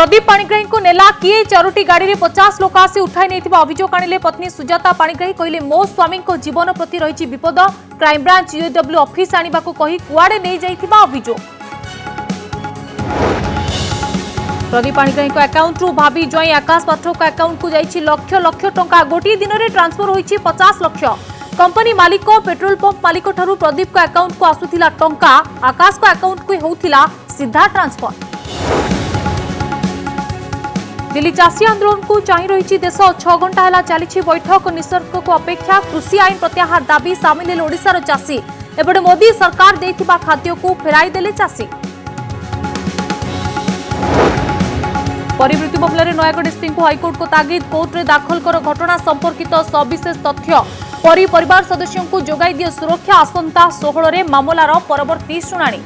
प्रदीप पाणिग्राही को नेला किए चारोटी गाड़ी में 50 लोक आसी उठाई नहीं अभियोग आनिले पत्नी सुजाता पाणिग्राही कहले मो स्वामी जीवन प्रति रही विपद क्राइमब्रांच यूएडब्ल्यू ऑफिस आने को कही कुआड़े नहीं जाइथिबा अभियोग। प्रदीप पाणिग्राही अकाउंट रु भाभी ज्वाई आकाश पाठक अकाउंट को जाइछि लक्ष लक्ष टंका गोटे दिन में ट्रांसफर होइछि 50 लक्ष। कंपनी मालिक पेट्रोल पंप मालिक ठारू प्रदीप को अकाउंट को आसुथिला टंका आकाश को अकाउंट को होउथिला सीधा ट्रांसफर। दिल्ली चाषी आंदोलन को चाहि रही देश 6 घंटा है चली बैठक निसर्ग को अपेक्षा कृषि आईन प्रत्याहार दाबी सामिल ओडिशार चाषी एबडे मोदी सरकार देथिबा खाद्य को फेराई देले चाषी। परिवृत्ति मामले में नयागढ़ एसपी को हाईकोर्ट को तागिद कोर्ट में दाखल कर घटना संपर्कित सविशेष तथ्य परिवार सदस्यों को जोगाई दिए सुरक्षा आसंता 16 मामलार परवर्ती शुणाणी।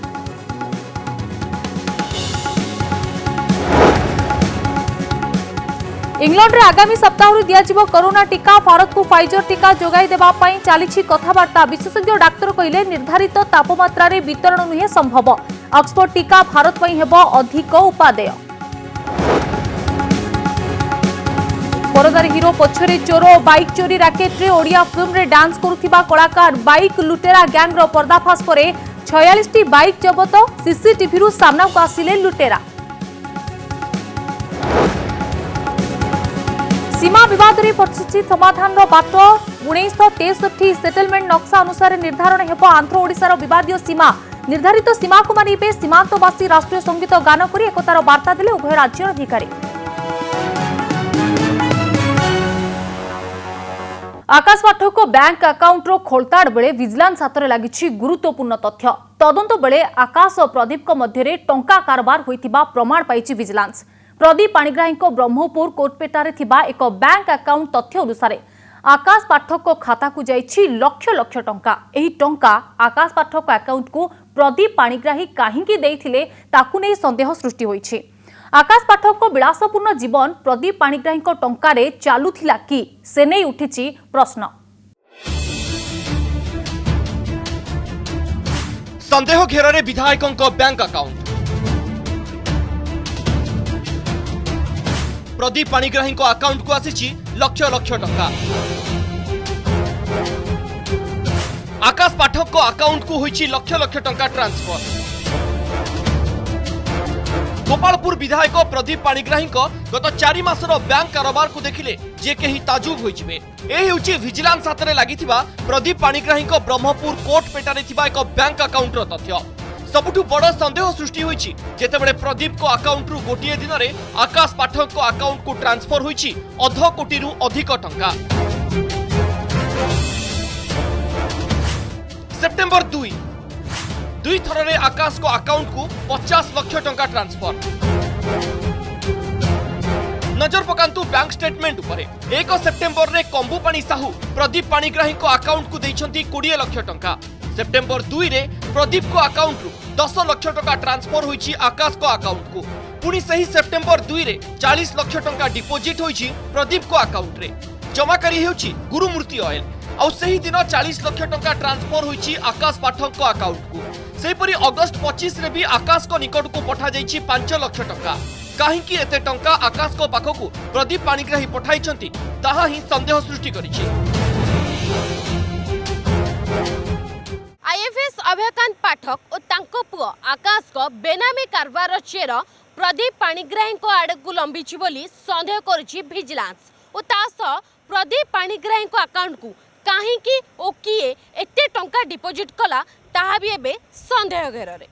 इंग्लैंड रे आगामी सप्ताह दिया कोरोना टीका भारत को फाइजर टीका जोगाई देबा पई चालीछि कथबार्ता विशेषज्ञ डाक्तर कहले निर्धारित तापमात्रा रे वितरण नुहे संभव ऑक्सफोर्ड टीका भारत पई हेबो अधिक उपादेय। परदार हीरो पछरे चोर बाइक चोरी रैकेट रे ओडिया फिल्म रे डांस करुथिबा कलाकार बाइक लुटेरा गैंग रो पर्दाफाश परे 46 टी बाइक जबत सीसीटीवी रु सामना को आसिले लुटेरा। सीमा विवाद रे पछिछि समाधान रो बाट 1963 सेटलमेंट नक्शा अनुसार निर्धारण हेबो आंध्र ओडिसा रो विवादीय सीमा निर्धारित सीमा को मानिबे सीमांतवासी राष्ट्रीय संगीत गान करी एकतार वार्ता देले उभय राज्यर अधिकारी। आकाश पाठक को बैंक अकाउंट रो खोलताड़ बेले विजिलेंस हाथ में लगी गुरुत्वपूर्ण तथ्य तदंत बेले आकाश और प्रदीप मध्य टंका कारोबार होइतिबा प्रमाण पाइछि विजिलेंस। प्रदीप पाणिग्राही ब्रह्मपुर कोटपेटारे थिबा एक बैंक अकाउंट तथ्य अनुसार आकाश पाठक को खाता को जाइछि लक्ष लक्ष टंका। एही टंका आकाश पाठक अकाउंट को प्रदीप पाणिग्राही काहींकी देइथिले ताकू नै संदेह सृष्टि होइछि। आकाश पाठक को विलासपूर्ण जीवन प्रदीप पाणिग्राही टंकारे चालुथिला कि से नै उठिछि प्रश्न। संदेह घेर विधायकों bank account Pradeep Panigrahi account को आसी लक्ष लक्ष टंका। आकाश पाठक को अकाउंट को होइछि लक्ष लक्ष टंका ट्रांसफर। गोपालपुर विधायक प्रदीप पाणिग्राही गत 4 मासर बैंक कारोबार को देखिले जे केही ताजुब होइजिबे। ए हेउछि विजिलेंस हाथ में लागिथिबा प्रदीप पाणिग्राही ब्रह्मपुर कोटपेटारे थिबा एक बैंक अकाउंट रो तथ्य। सबुठु बड़ संदेह सृष्टि होइछि जेतेबेले प्रदीप को अकाउंट रु गोटिए दिन में आकाश पाठक को अकाउंट को ट्रांसफर होइछि अर्ध कोटी रु अधिक टंका। सेप्टेम्बर 2 थर रे आकाश को अकाउंट को 50 लक्ष टंका ट्रांसफर। नजर पकांतु बैंक स्टेटमेंट उपरे 1 सेप्टेम्बर रे कंबुपाणी साहू प्रदीप पाणिग्राही को अकाउंट को देइछंती 20 लक्ष टंका। सेप्टेम्बर 2 रे प्रदीप को अकाउंट रु 10 लक्ष टंका ट्रांसफर होइछि आकाश को अकाउंट को। पुणी सही सेप्टेम्बर 2 रे 40 लक्ष टंका डिपोजिट होइछि प्रदीप को अकाउंट रे। जमाकारी हेउछि गुरुमूर्ति ऑयल आउ सही दिन 40 लक्ष टंका ट्रांसफर होइछि आकाश पाठक को अकाउंट को। सेहीपरि अगस्त 25 रे भी आकाश को निकट को पठा जाइछि 5 लक्ष टंका। काहींकि एते टंका आकाश को पाखकु प्रदीप पाणिग्राही पठाइछंती ताहा ही संदेह सृष्टि करिछि। आईएफएस अभयकांत पाठक और तांको पुओ आकाश को बेनामी कारबार चेर प्रदीप पाणिग्राही को आड़ को लंबी बोली संदेह करुछि विजिलेंस और तासह प्रदीप पाणिग्राही को अकाउंट को काहींकी ओ किए एते टंका डिपोजिट कला ताहा भी एबे संदेह घेରରେ।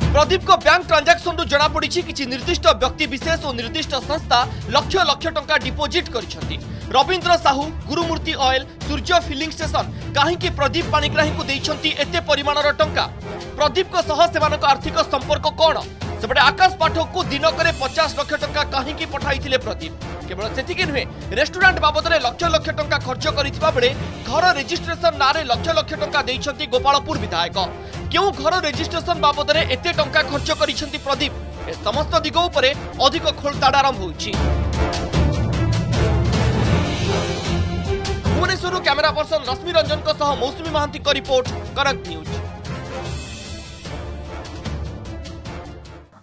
प्रदीप को बैंक ट्रांजैक्शन रु जना पड़ी किछि निर्दिष्ट व्यक्ति विशेष और निर्दिष्ट संस्था लक्ष लक्ष टंका डिपोजिट करिसंती। रविंद्र साहू गुरुमूर्ति ऑयल सूर्य फिलिंग स्टेशन काहींकी प्रदीप पाणिग्राही को देइछंती एते परिमाणर टंका। प्रदीप को सह सेमानक आर्थिक संपर्क कोन सेपटे आकाश पाठक को दिनक 50 लक्ष टंका काहींकी पठाइथिले प्रदीप। केवल सेतिकी नुहे रेस्टोरेंट बाबद लक्ष लक्ष टंका खर्च करिथिबा बेले घर रजिस्ट्रेशन नारे लक्ष लक्ष टंका देइछंती गोपालपुर विधायक। क्यों घर रजिस्ट्रेशन बाबद एते टंका खर्च करिछंती प्रदीप ए समस्त दिग उपरे अधिक खोलताड़ आरंभ होइछि। भुवनेश्वर कैमेरा पर्सन रश्मि रंजन सह मौसुमी महांती रिपोर्ट कनक न्यूज।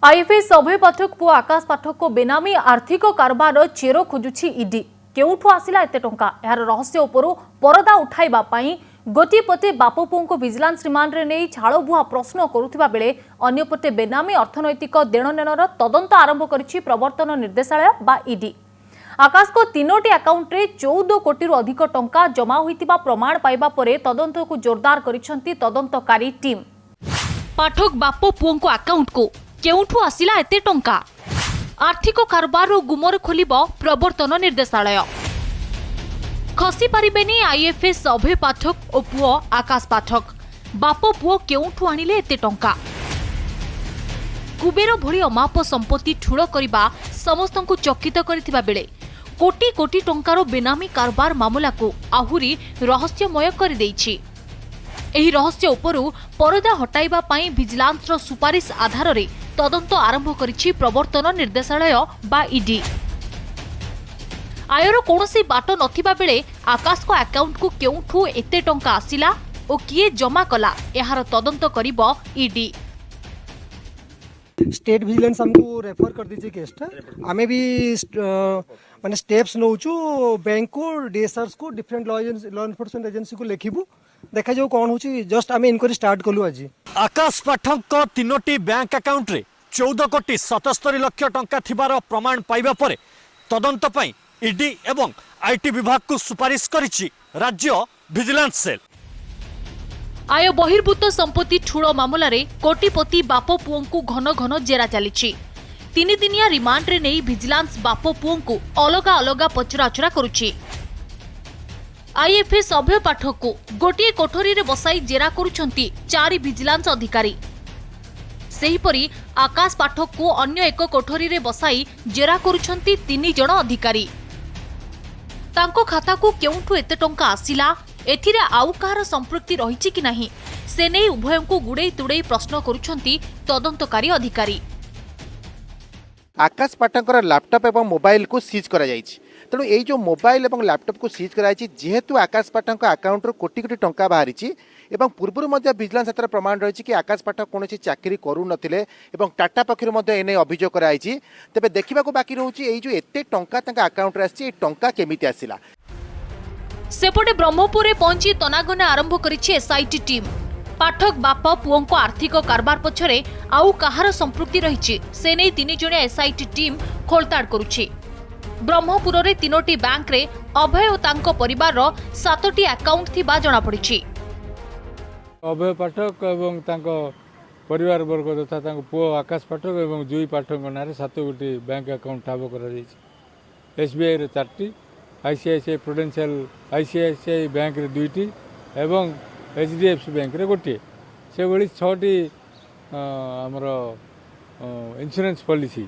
आईएफएस अभय पाठक पुओ आकाश पाठक को बेनामी आर्थिक कारबार चेर खोजुछि ईडी केउठु आसिला एते टंका यार रहस्य उपरु परदा उठाइबा पई गोटी पते बाप पुओं को विजिलेंस रिमांड रे नै छाळबुहा प्रश्न करुथिबा बेले अन्यपटे बेनामी अर्थनैतिक देणनेणर तदंत आरंभ करिछि प्रवर्तन निर्देशालय बा ईडी। आकाश को 3टी अकाउंट रे 14 कोटी अधिक टंका जमा होइतिबा प्रमाण पाइबा परे तदंत को जोरदार करिसंती तदंतकारी टीम। पाठक बाप पुओं को अकाउंट को केउठु आसिला एते टंका आर्थिक कारबार गुमर खोलिब प्रवर्तन निर्देशालय। खसी पारिबेनी आईएफएस अभय पाठक और पुओ आकाश पाठक बाप पुओ केउठु आनिले एते टंका। कुबेर भली अमाप संपत्ति ठूल करबा समस्तंकु चकित करथिबा बेले कोटी कोटी टंकार बेनामी कारबार मामला को आहुरी रहस्यमय कर देइछि। एही रहस्य उपरु परदा हटाइबा पई विजिलेंस रो सुपारिश आधार रे तदंत आरंभ करिछि प्रवर्तन निर्देशालय बा ईडी। आयर कोनोसी बाट नथिबा बेले आकाश को अकाउंट को केउठु एते टंका आसिला ओ किए जमा कला एहार तदंत करिबो ईडी। स्टेट विजिलेंस हमको रेफर कर दीजिए केसटा आमे भी माने स्टेप्स नौचु बैंक को डीएसआरस को डिफरेंट लॉ एनफोर्समेंट एजेंसी को लिखिबु देखा जाऊ कौन होची जस्ट आमे इनक्वारी स्टार्ट कलु आज। आकाश पाठक को 3टी बैंक अकाउंट रे 14 कोटी 77 लाख टंका थिबार प्रमाण पाइबा परे तदंत पई ईडी एवं आईटी विभाग को सुपारिश करिछि राज्य विजिलेंस सेल। आय बहिर्भूत संपत्ति ठूल मामला रे कोटिपति बाप पुओं को घन घन जेरा चलीछि। 3 दिनिया रिमांड रे नै विजिलेंस बाप पुओं को अलगा अलगा पचराचरा करुछि। आईएफएस अभय पाठक को गोटे कोठरी रे बसाई जेरा करुछंती 4 विजिलेंस अधिकारी। सेहीपरि आकाश पाठक को अन्य एक कोठरी रे बसाई जेरा करुछंती 3 जण अधिकारी। तांको खाता को केउठु एते टंका आसिला एथिरे आउ कहार संपृक्ति रहिछि कि नाही से नै उभयों को गुड़े तुड़े प्रश्न करुछंती तदंतकारी अधिकारी। आकाश पाठकर लैपटॉप एवं मोबाइल को सीज करा जायछि तेणु ये जो मोबाइल एवं लैपटॉप को सीज करा जायछि जेहेतु आकाश पाठक अकाउंट रो कोटी कोटी टंका बाहरिछि एवं पूर्व मध्य विजिलेंस हाथ प्रमाण रही कि आकाश पाठक कौन चाकरी करू नथिले एवं टाटा पक्षर मध्य एने अभियोग कराई तेबे देखा बाकी रोचे ये जो एते टंका तांका अकाउंट रे आछि टंका केमिति आसिला। सेपटे ब्रह्मपुर पहुंची तनागना आरंभ करिछि एसआईटी टीम। पाठक बाप पुओं को आर्थिक कारबार पछरे आउ कहार संपृक्ति रहिछि से नै 3 जणिया एसआईटी टीम खोलताड़ करुछि। ब्रह्मपुर रे 3टी बैंक रे अभय और तांको परिवार रो 7टी अकाउंट थिबा जणा पड़िछि। अभय पाठक एवं तांको परिवार वर्ग तथा तांको पुओ आकाश पाठक एवं जुई पाठक नारे 7 गोटी बैंक अकाउंट ठाब करा जायछि। एसबीआई रे 4टी आईसीआईसीआई प्रुडेंशियल आईसीआईसीआई बैंक रे 2टी एवं एचडीएफसी बैंक रे गोटे से भली 6टी हमर इंश्योरेंस पॉलिसी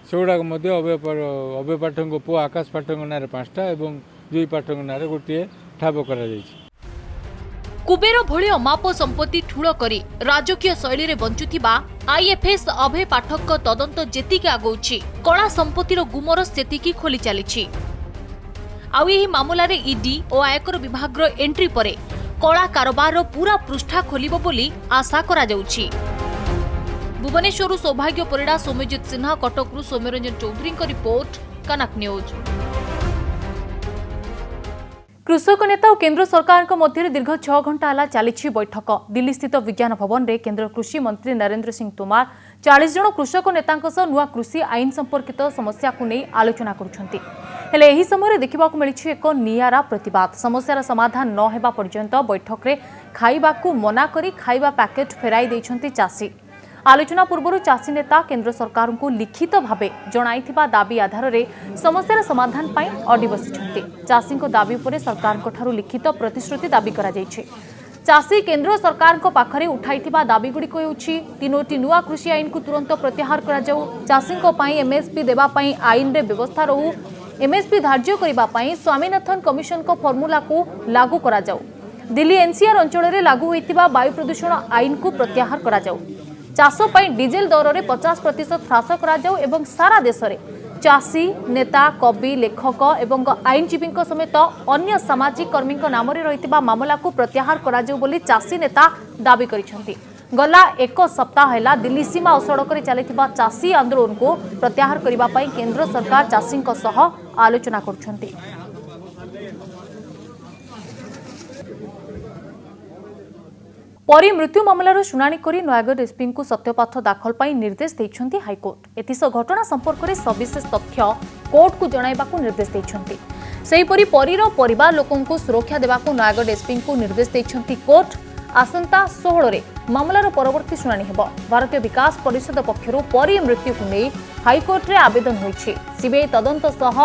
सेगुड़ाक मध्य अभय पाठक पुओ आकाश पाठक नारे 5टा एवं जुई पाठक नारे गोटे ठाब करा जायछि। कुबेर भली अमाप संपत्ति ठूल करी राजकीय शैली रे बंचुथिबा आईएफएस अभय पाठक तदंत जेतिके आगौछि कला संपत्तिर गुमर सेतिकी खोली चलीछि। आउ एही मामला रे ईडी और आयकर विभाग रो एंट्री परे कला कारोबार रो पूरा पृष्ठा खोलिबो बोली आशा करा जाउछि। भुवनेश्वर सौभाग्य परिड़ा सौम्यजित सिन्हा कटकरू सौम्यरंजन चौधरी को रिपोर्ट कनक न्यूज। कृषक नेता और केंद्र सरकार मध्य दीर्घ 6 घंटा हला चली बैठक। दिल्ली स्थित विज्ञान भवन में केंद्र कृषि मंत्री नरेंद्र सिंह तोमार 40 जन कृषक नेतांक सह नुआ कृषि आईन संपर्कित समस्या को नहीं आलोचना करुछंती। हेले एही समय देखा मिली एक नियारा प्रतिवाद। समस्यार समाधान न हेबा पर्यंत बैठक रे खाइबा को मना करी खाइबा पैकेट फेराई देइछंती चासी। आलोचना पूर्व चाषी नेता केंद्र सरकार को लिखित भावे जणाइथिबा दाबी आधार रे समस्यार समाधान पाई अडी बसिछंती। चाषी दाबी पर सरकार ठारू लिखित प्रतिश्रुति दाबी करा जायछि। चाषी केंद्र सरकार को पाखरे उठाइथिबा दाबी गुडी को होछि 3टी नुआ कृषि आईन को तुरंत प्रत्याहार करा जाऊ, चाषी को पाई एमएसपी देबा पाई आईन रे व्यवस्था रहू, एमएसपी धार्य करिबा पाई स्वामीनाथन कमिशन को फॉर्मूला को लागू करा जाऊ, दिल्ली एनसीआर अंचल रे लागू होइतिबा वायु प्रदूषण आईन को प्रत्याहार करा जाऊ, चाष पाई डीजेल दर रे 50% ह्रास करा जाऊ एवं सारा देश रे चाषी नेता कवि लेखक एवं आईनजीवी समेत अन्य सामाजिक कर्मी नाम रे रहितिबा मामला को प्रत्याहार करा जाऊ बोली चाषी नेता दाबी करिसेंती। गला एक सप्ताह है दिल्ली सीमा और सड़क में चलता चाषी आंदोलन को प्रत्याहार करने केंद्र सरकार चाषी आलोचना कर। परी मृत्यु मामलार शुणाणी करी नयागढ़ एसपी को सत्यपाठ दाखल पर निर्देश देइछन्ति हाईकोर्ट। एथिस घटना संपर्क में सविशेष तथ्य कोर्ट को जणाइबाकू निर्देश देइछन्ति। सेहीपरि परीर परिवार लोकों को सुरक्षा देबाकू नयागढ़ एसपी को निर्देश देइछन्ति कोर्ट। आसंता 16 रे मामलार परवर्ती शुणाणी हेब। भारतीय विकास परिषद पक्षरु परी मृत्यु को नहीं हाईकोर्ट रे आवेदन होइछि। सीबीआई तदंत सह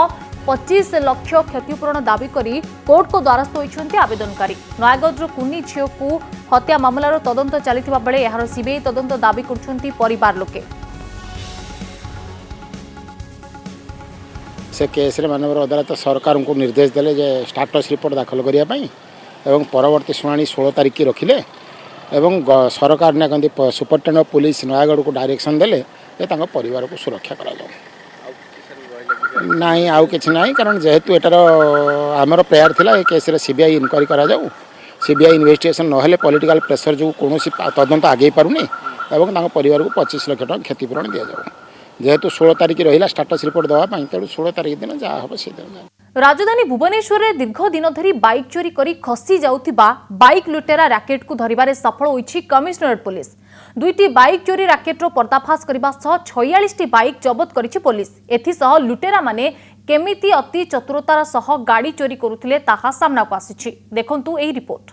25 लाख क्षतिपूरण दाबी करी कोर्ट को द्वारस्थ होइछन्ति आवेदनकारी। नयागढ़ कुनी झियो को हत्या मामलार तदंत चलिथिबा बेले एहार सीबीआई तदंत दाबी करछन्ति परिवार लोके। से केस रे मानव अदालत सरकार को निर्देश देले जे स्टाटस रिपोर्ट दाखल करिया पई एवं परवर्ती शुणाणी 16 तारीख की रखिले एवं सरकार ने कथि सुपरिटेडेंट ऑफ पुलिस नयागढ़ को डायरेक्शन देले जे तांको परिवार को सुरक्षा करा जाओ। नहीं आउ किछ नहीं कारण जेहेतु एटार आमर प्रेयर थिला ए केस रे सीबीआई इनक्वारी करा जाऊ। सीबीआई इन्वेस्टिगेशन नहेले पॉलिटिकल प्रेशर जो कौन तदंत आगे पारुनी एवं तांको परिवार को 25 लाख टका क्षतिपूरण दिया जाऊ। जेहेतु 16 तारीख रहिला स्टाटस रिपोर्ट देवा पई तेणु 16 तारीख दिन जा हबो से दिन। राजधानी भुवनेश्वर में दीर्घ दिन धरी बाइक चोरी करी खसी जाउथिबा बाइक लुटेरा रैकेट को धरिबारे सफल होइछि कमिश्नरेट पुलिस। 2टी बाइक चोरी रैकेटर पर्दाफाश करबा सह 46टी बाइक जबत करिछि पुलिस। एथिसह लुटेरा माने केमिति अति चतुरतार सह गाड़ी चोरी करुथिले ताहा सामना को आसिछि। देखंतु एही रिपोर्ट।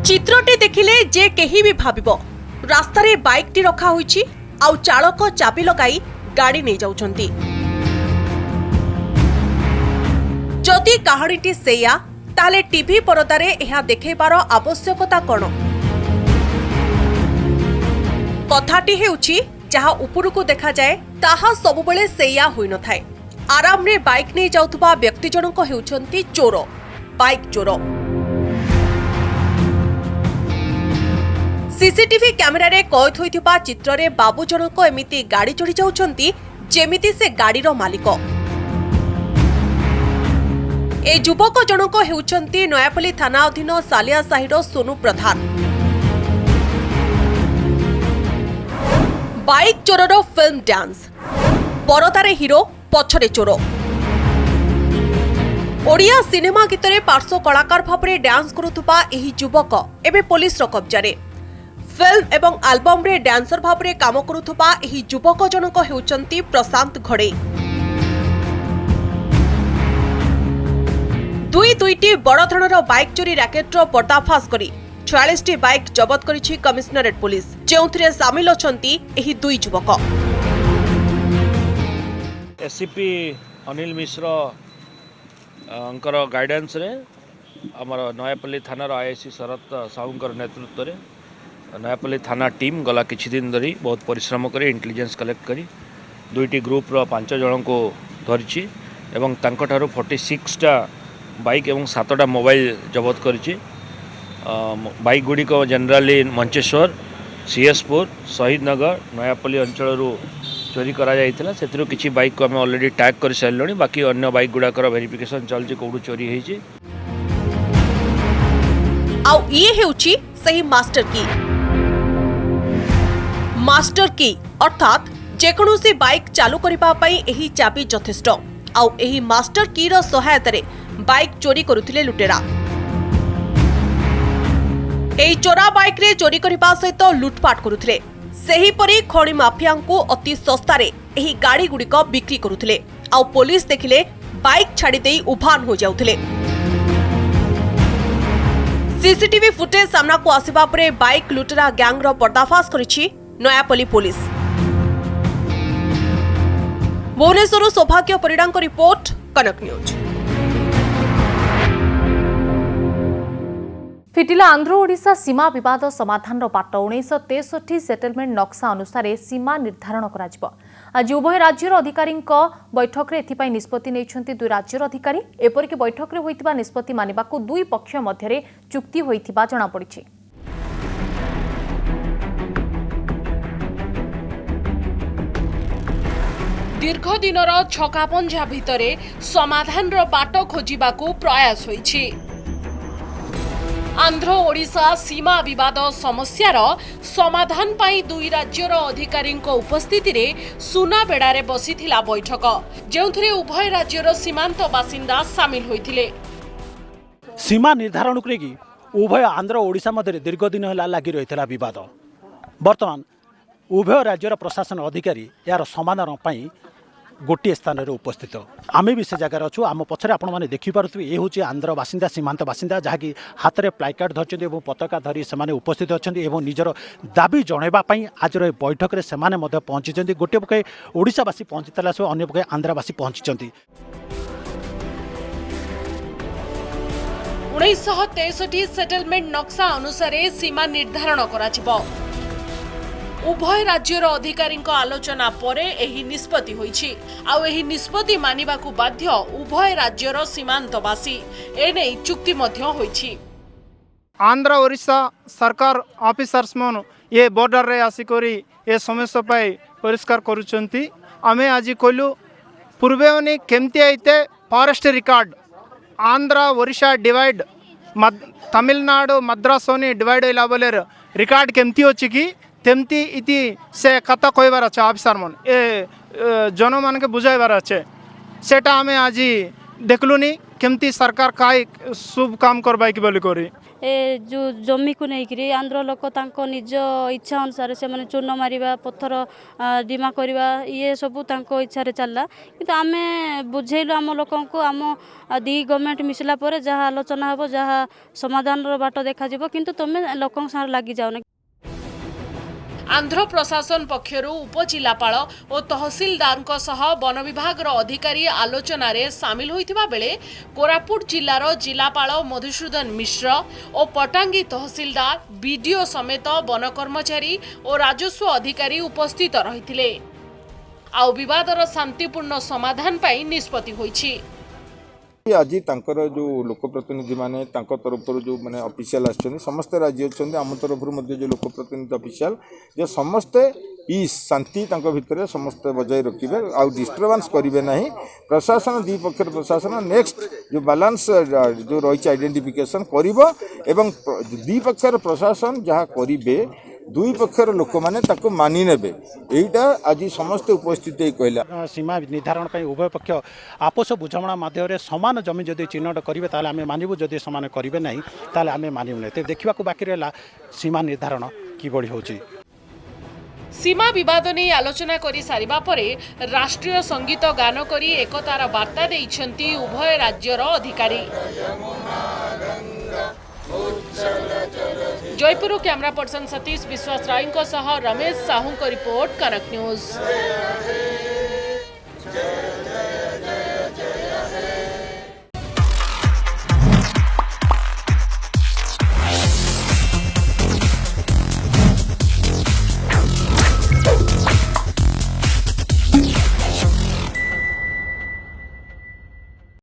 चित्रटी देखिले जे केही भी भाबिबो रास्ता रे बाइक टी रखा होइछि आउ चालक चाबी लगाई गाड़ी नै जाउछंती। जदि कहानीटी सेया ताले टीवी परदारे एहा देखैबार आवश्यकता कोन? कथाटी हेउछि जहा उपरकू देखा जाए ताहा सबुबेले सेया होई न थाए। आराम रे बाइक नै जाउथबा व्यक्ति जनक हेउछंती चोर, बाइक चोर। सीसीटीवी कैमेरा रे कैद होइथिबा चित्र रे बाबू जनक एमिति गाड़ी चढ़ी जाउछंती जेमिति से गाड़ीर मालिक। ए युवक जनक हेउछंती नयापल्ली थाना अधीन सालिया साहिर सोनू प्रधान। बाइक चोरर फिल्म डांस, परदारे हिरो पछरे चोर। ओडिया सिनेमा गीतरे पार्श्व कलाकार भाबरे डांस करुथुबा एही युवक एबे पुलिस रो कब्जारे। फिल्म एवं आल्बम रे डांसर भाबरे काम करुथुबा एही युवक जनक हेउछंती प्रशांत घड़े। दुईटी बड़ धरणर बाइक चोरी रैकेटर पर्दाफाश करी 46टी बाइक जबत करिछि कमिश्नरेट पुलिस, जेउथिरे सामिल अछंती एही दुई युवक। एससीपी अनिल मिश्र अंकर गाइडेंस रे हमर नयापल्ली थानार आईआईसी शरत साहूंकर नेतृत्व रे नयापल्ली थाना टीम गला किछि दिन धरी बहुत परिश्रम करी इंटेलिजेंस कलेक्ट करी 2टी ग्रुप रो 5 जन को धरिछि एवं तांकठारु 46टा बाइक एवं 7टा मोबाइल जबत करिछि। बाइक गुडी को जनरली मंचेश्वर, सीएसपुर, शहीद नगर, नयापल्ली अंचल चोरी करा जाइथिला। सेथिरु किछि बाइक को हमें ऑलरेडी टैग कर सारलोनी। बाकी अन्य बाइक गुडाकर वेरिफिकेशन चलछि कोडू चोरी हेछि। आउ ये हेउछि सही मास्टर की अर्थात जेकोसी बाइक चालू करबा पई एही चाबी यथेष्ट। आउ एही मास्टर की रो सहायता रे बाइक चोरी करुथिले लुटेरा। एही चोरा बाइक रे चोरी करबा सहित लुटपाट करुथिले। सेही परी खणी माफिया को अति सस्ता रे एही गाड़ी गुडी को बिक्री करुथिले। आउ पुलिस देखिले बाइक छाड़ी देई उभान हो जाउथिले। सीसीटीवी फुटेज सामना को आसिबा परे बाइक लुटेरा गैंग रो पर्दाफाश करिछि नयापल्ली पुलिस। भुवनेश्वर सौभाग्य परिडां को रिपोर्ट, कनक न्यूज। फिटिला आंध्र ओडिशा सीमा विवाद समाधान बाट 1963 सेटलमेंट नक्शा अनुसार सीमा निर्धारण करा। आज उभय राज्यर अधिकारी बैठक में एथिपाई निष्पत्ति नेइछन्ति दुई राज्यर अधिकारी। एपरिक बैठक में होइतिबा निष्पत्ति मानिबाकू दुई पक्ष मध्यरे चुक्ति होइतिबा जणा पड़िछि। दीर्घ दिनर छकापंझा भितरे समाधान बाट खोजिबाकू प्रयास होइछि। आंध्र ओडिशा सीमा विवाद समस्यार समाधान पाई दुई राज्यर अधिकारी उपस्थिति रे सुनाबेड़ारे बसिथिला बैठक जेउथिरे उभय राज्यर सीमांत बासिंदा सामिल होइथिले। सीमा निर्धारण को लेकिन उभय आंध्र ओडिशा मध्य दीर्घ दिन है लगी रही बद बर्तमान उभय राज्यर प्रशासन अधिकारी यार समाधान पाई गोटे स्थान रे उपस्थित आमे भी से जगार अच्छु आम पछरे आपण माने देखि पारुथबे ए होची आंध्र बासिंदा सीमांत बासिंदा जहाँकि हाथ में प्लाकार्ड धरछन्ती एवं पताका धरी से उपस्थित अच्छन्ती एवं निजर दाबी जणैबा पई आज बैठक रे सेमाने मध्य पहुंची गोटे पके ओडिशावासी पहुंचीतला सो अन्य पके आंध्रवासी पहुंची। 1963 सेटलमेंट नक्शा अनुसार सीमा निर्धारण करा उभय राज्यर अधिकारी आलोचना परे एही निष्पत्ति होईछि आउ एही निष्पत्ति मानिबाकू बाध्य उभय राज्यर सीमांतवासी एने चुक्ति मध्य होईछि। आंध्र ओडिशा सरकार ऑफिसर्स मन ये बॉर्डर रे आसिकरी ए समस्या पाई परिष्कार करूचंती। आमे आज कहलु पूर्वे केमती आइते forest record Andhra Odisha divide Tamil Nadu मद्रासोनी डिवाइड होला बोले रिकॉर्ड केमती अछि कि तेमती इति से कथा कहबार अच्छे ऑफिसर मन ए जन मान के बुझाइबार अच्छे सेटा आमे आज देखलुनी केमती सरकार काय शुभ काम करबाई कि बोली करी ए जो जमी को नहीं आंध्र लोक तांको निज इच्छा अनुसार से माने चूर्ण मारिबा पत्थर डिमा करवा ये सब तांको इच्छा रे चलला किंतु आमे बुझेलु आम लोकन को आम दी गवर्नमेंट मिसला परे जहा आलोचना हबो जहा समाधान रो बाट देखा जिवो किंतु तमे लोकन साथ लागि जाओ। आंध्र प्रशासन पक्षरु उपजिलापाल और तहसीलदार वन विभाग अधिकारी आलोचना रे सामिल होइथिबा बेले कोरापुट जिल्लार जिलापाल मधुसूदन मिश्र और पटांगी तहसीलदार बीडीओ समेत वन कर्मचारी और राजस्व अधिकारी उपस्थित रहिथिले आउ विवादर शांतिपूर्ण समाधान पाई निष्पत्ति होइछि। आज तांकर जो लोकप्रतिनिधि माने तांको तरफ जो माने ऑफिशियल आछन समस्त राज्य अछन आम तरफ जो लोकप्रतिनिधि ऑफिशियल जे समस्त पीस शांति तांको भितर समस्त बजाय रखिबे आ डिस्टर्बेंस करिवे नहीं। प्रशासन दी पक्षर प्रशासन नेक्स्ट जो बैलेंस जो रही आइडेंटिफिकेशन करिवो एवं दी पक्षर प्रशासन जहाँ करिवे दुई पक्षर लोक माने ताको मानि नेबे एटा आज समस्त उपस्थित कहला। सीमा निर्धारण पर उभय पक्ष आपस बुझामणा माध्यम समान जमी जदि चिन्हट करेंगे ताले आमे मानिबु जदि समान करेंगे नहीं ताले आमे मानिबु नहीं। देखा बाकी रहा सीमा निर्धारण किभଳି होची। सीमा विवाद नहीं आलोचना करी सारिबा परे राष्ट्रीय संगीत गान करी एकतार वार्ता देइछंती उभय राज्यर अधिकारी। जयपुर कैमरा पर्सन सतीश विश्वास राय रमेश साहू रिपोर्ट कनक न्यूज।